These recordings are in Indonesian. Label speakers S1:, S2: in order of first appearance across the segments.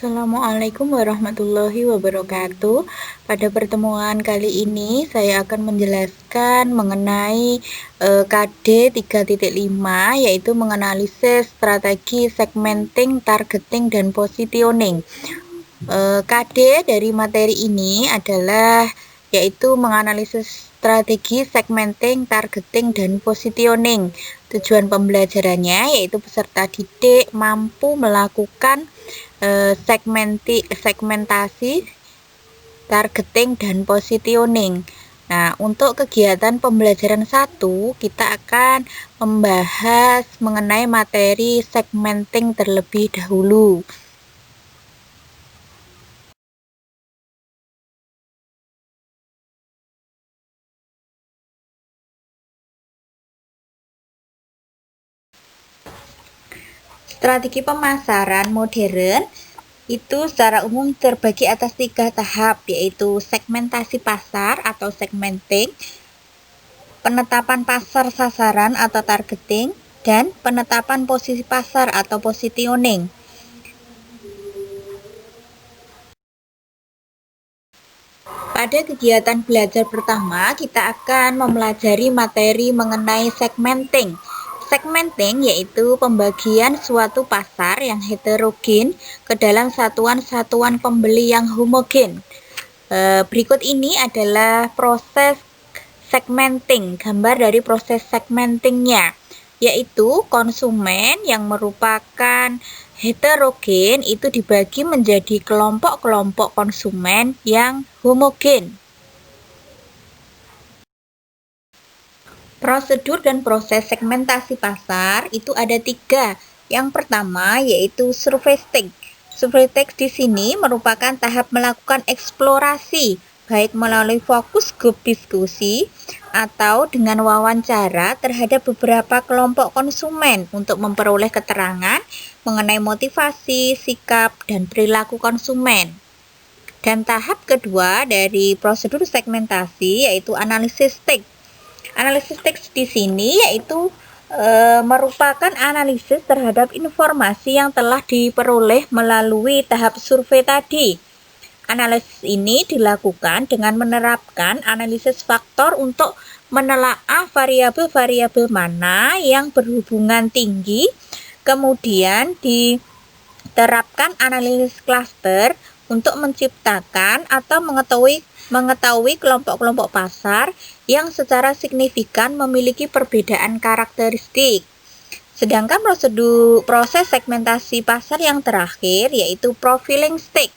S1: Assalamualaikum warahmatullahi wabarakatuh. Pada pertemuan kali ini saya akan menjelaskan mengenai KD 3.5, yaitu menganalisis strategi segmenting, targeting, dan positioning. KD dari materi ini adalah yaitu menganalisis strategi segmenting, targeting, dan positioning. Tujuan pembelajarannya yaitu peserta didik mampu melakukan segmentasi, targeting, dan positioning. Nah, untuk kegiatan pembelajaran 1, kita akan membahas mengenai materi segmenting terlebih dahulu. Strategi pemasaran modern itu secara umum terbagi atas 3 tahap, yaitu segmentasi pasar atau segmenting, penetapan pasar sasaran atau targeting, dan penetapan posisi pasar atau positioning. Pada kegiatan belajar pertama, kita akan mempelajari materi mengenai segmenting. Segmenting yaitu pembagian suatu pasar yang heterogen ke dalam satuan-satuan pembeli yang homogen. Berikut ini adalah proses segmenting, gambar dari proses segmentingnya, yaitu konsumen yang merupakan heterogen itu dibagi menjadi kelompok-kelompok konsumen yang homogen. Prosedur dan proses segmentasi pasar itu ada 3. Yang pertama yaitu survei stage. Survei stage di sini merupakan tahap melakukan eksplorasi, baik melalui fokus grup diskusi atau dengan wawancara terhadap beberapa kelompok konsumen untuk memperoleh keterangan mengenai motivasi, sikap, dan perilaku konsumen. Dan tahap kedua dari prosedur segmentasi yaitu analisis stage. Analisis teks di sini yaitu merupakan analisis terhadap informasi yang telah diperoleh melalui tahap survei tadi. Analisis ini dilakukan dengan menerapkan analisis faktor untuk menelaah variabel-variabel mana yang berhubungan tinggi, kemudian diterapkan analisis klaster untuk menciptakan atau mengetahui kelompok-kelompok pasar yang secara signifikan memiliki perbedaan karakteristik. Sedangkan proses segmentasi pasar yang terakhir yaitu profiling stage,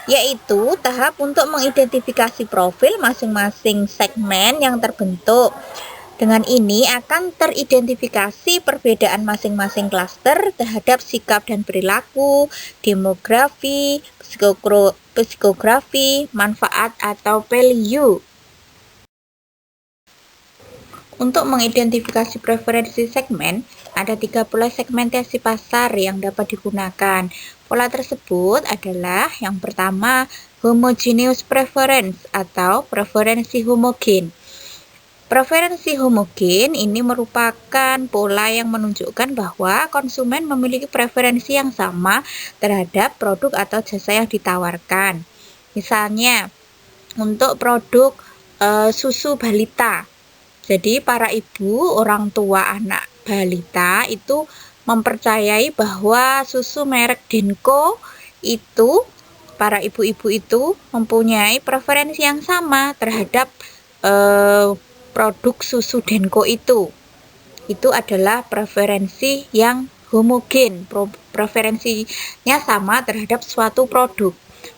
S1: yaitu tahap untuk mengidentifikasi profil masing-masing segmen yang terbentuk. Dengan ini akan teridentifikasi perbedaan masing-masing klaster terhadap sikap dan perilaku, demografi, psikografi, manfaat atau value. Untuk mengidentifikasi preferensi segmen, ada 3 pola segmentasi pasar yang dapat digunakan. Pola tersebut adalah yang pertama, homogeneous preference atau preferensi homogen. Preferensi homogen ini merupakan pola yang menunjukkan bahwa konsumen memiliki preferensi yang sama terhadap produk atau jasa yang ditawarkan. Misalnya, untuk produk susu balita. Jadi para ibu, orang tua anak balita itu mempercayai bahwa susu merek Denko itu, para ibu-ibu itu mempunyai preferensi yang sama terhadap produk susu Denko itu. Itu adalah preferensi yang homogen, preferensinya sama terhadap suatu produk.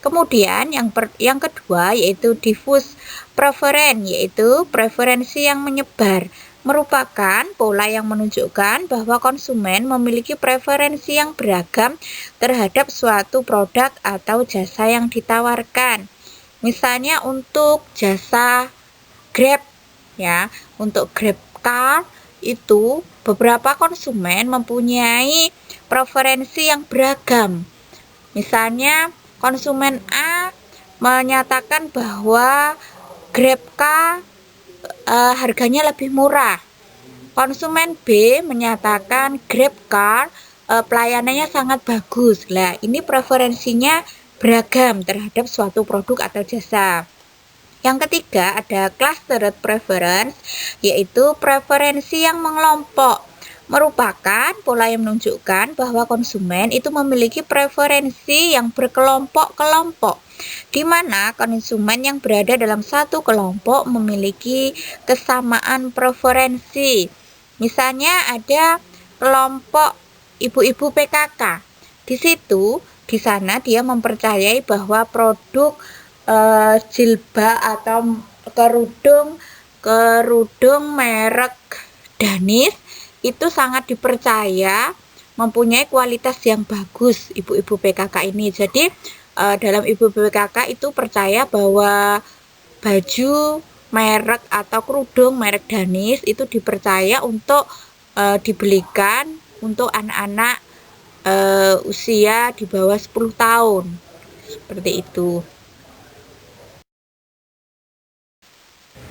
S1: Kemudian yang kedua yaitu diffuse preference, yaitu preferensi yang menyebar, merupakan pola yang menunjukkan bahwa konsumen memiliki preferensi yang beragam terhadap suatu produk atau jasa yang ditawarkan. Misalnya untuk jasa Grab, ya, untuk Grab Car itu beberapa konsumen mempunyai preferensi yang beragam. Misalnya konsumen A menyatakan bahwa Grab Car harganya lebih murah. Konsumen B menyatakan Grab Car pelayanannya sangat bagus. Lah, ini preferensinya beragam terhadap suatu produk atau jasa. Yang ketiga ada clustered preference, yaitu preferensi yang mengelompok. Merupakan pola yang menunjukkan bahwa konsumen itu memiliki preferensi yang berkelompok-kelompok, di mana konsumen yang berada dalam satu kelompok memiliki kesamaan preferensi. Misalnya ada kelompok ibu-ibu PKK. Di sana dia mempercayai bahwa produk jilbab atau kerudung merek Danis itu sangat dipercaya, mempunyai kualitas yang bagus ibu-ibu PKK ini. Jadi dalam ibu-ibu PKK itu percaya bahwa baju merek atau kerudung merek Danis itu dipercaya untuk dibelikan untuk anak-anak usia di bawah 10 tahun. Seperti itu.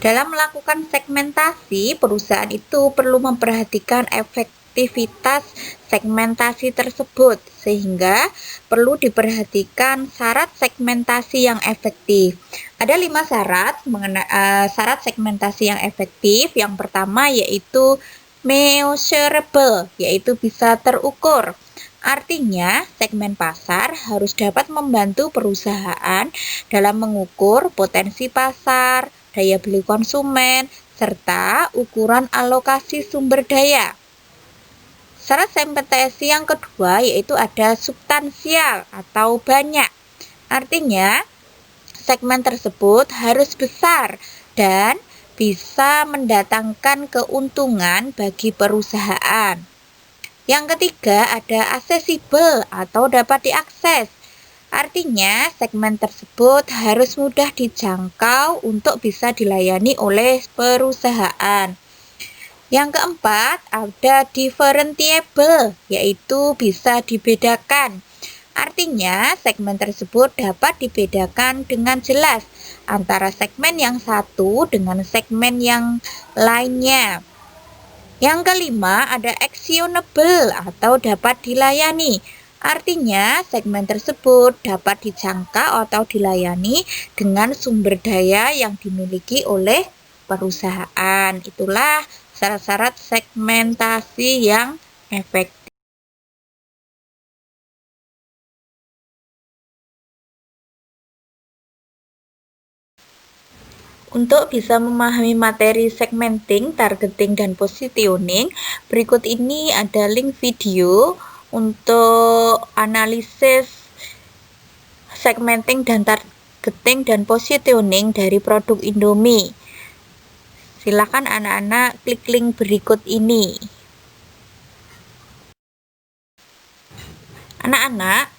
S1: Dalam melakukan segmentasi, perusahaan itu perlu memperhatikan efektivitas segmentasi tersebut, sehingga perlu diperhatikan syarat segmentasi yang efektif. Ada 5 syarat syarat segmentasi yang efektif. Yang pertama yaitu measurable, yaitu bisa terukur. Artinya, segmen pasar harus dapat membantu perusahaan dalam mengukur potensi pasar, daya beli konsumen, serta ukuran alokasi sumber daya. Syarat segmentasi yang kedua yaitu ada substansial atau banyak. Artinya, segmen tersebut harus besar dan bisa mendatangkan keuntungan bagi perusahaan. Yang ketiga ada accessible atau dapat diakses. Artinya, segmen tersebut harus mudah dijangkau untuk bisa dilayani oleh perusahaan. Yang keempat, ada differentiable, yaitu bisa dibedakan. Artinya, segmen tersebut dapat dibedakan dengan jelas antara segmen yang satu dengan segmen yang lainnya. Yang kelima, ada actionable atau dapat dilayani. Artinya, segmen tersebut dapat dijangkau atau dilayani dengan sumber daya yang dimiliki oleh perusahaan. Itulah syarat-syarat segmentasi yang efektif. Untuk bisa memahami materi segmenting, targeting, dan positioning, berikut ini ada link video untuk analisis segmenting dan targeting dan positioning dari produk Indomie. Silakan anak-anak klik link berikut ini. Anak-anak,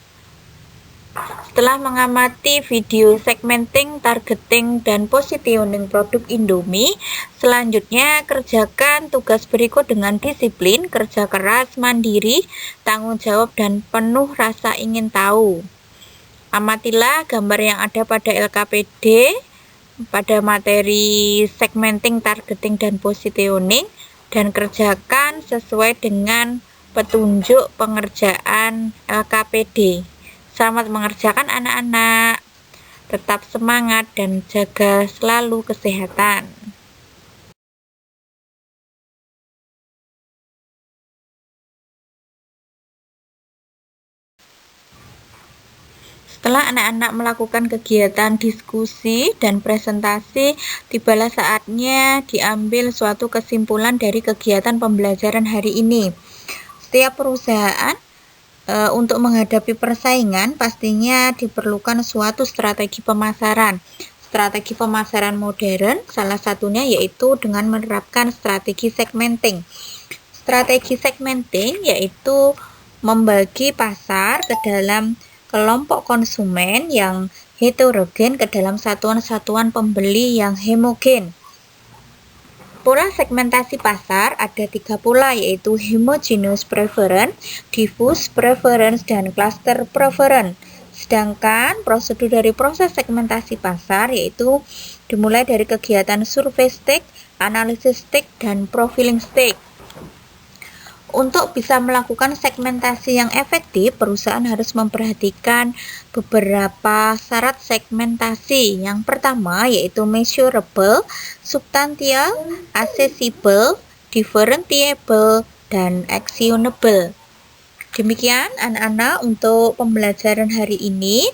S1: setelah mengamati video segmenting, targeting, dan positioning produk Indomie, selanjutnya kerjakan tugas berikut dengan disiplin, kerja keras, mandiri, tanggung jawab, dan penuh rasa ingin tahu. Amatilah gambar yang ada pada LKPD, pada materi segmenting, targeting, dan positioning, dan kerjakan sesuai dengan petunjuk pengerjaan LKPD. Selamat mengerjakan anak-anak. Tetap semangat dan jaga selalu kesehatan. Setelah anak-anak melakukan kegiatan diskusi dan presentasi, tibalah saatnya diambil suatu kesimpulan dari kegiatan pembelajaran hari ini. Setiap perusahaan untuk menghadapi persaingan pastinya diperlukan suatu strategi pemasaran. Strategi pemasaran modern salah satunya yaitu dengan menerapkan strategi segmenting. Strategi segmenting yaitu membagi pasar ke dalam kelompok konsumen yang heterogen ke dalam satuan-satuan pembeli yang homogen. Pola segmentasi pasar ada 3 pola yaitu homogeneous preference, diffuse preference, dan cluster preference. Sedangkan prosedur dari proses segmentasi pasar yaitu dimulai dari kegiatan survei stage, analisis stage, dan profiling stage. Untuk bisa melakukan segmentasi yang efektif, perusahaan harus memperhatikan beberapa syarat segmentasi. Yang pertama yaitu measurable, substantial, accessible, differentiable, dan actionable. Demikian anak-anak untuk pembelajaran hari ini.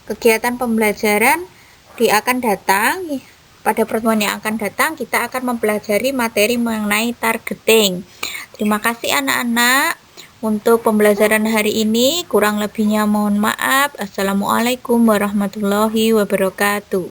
S1: Kegiatan pembelajaran akan datang. Pada pertemuan yang akan datang, kita akan mempelajari materi mengenai targeting. Terima kasih anak-anak untuk pembelajaran hari ini. Kurang lebihnya mohon maaf. Assalamualaikum warahmatullahi wabarakatuh.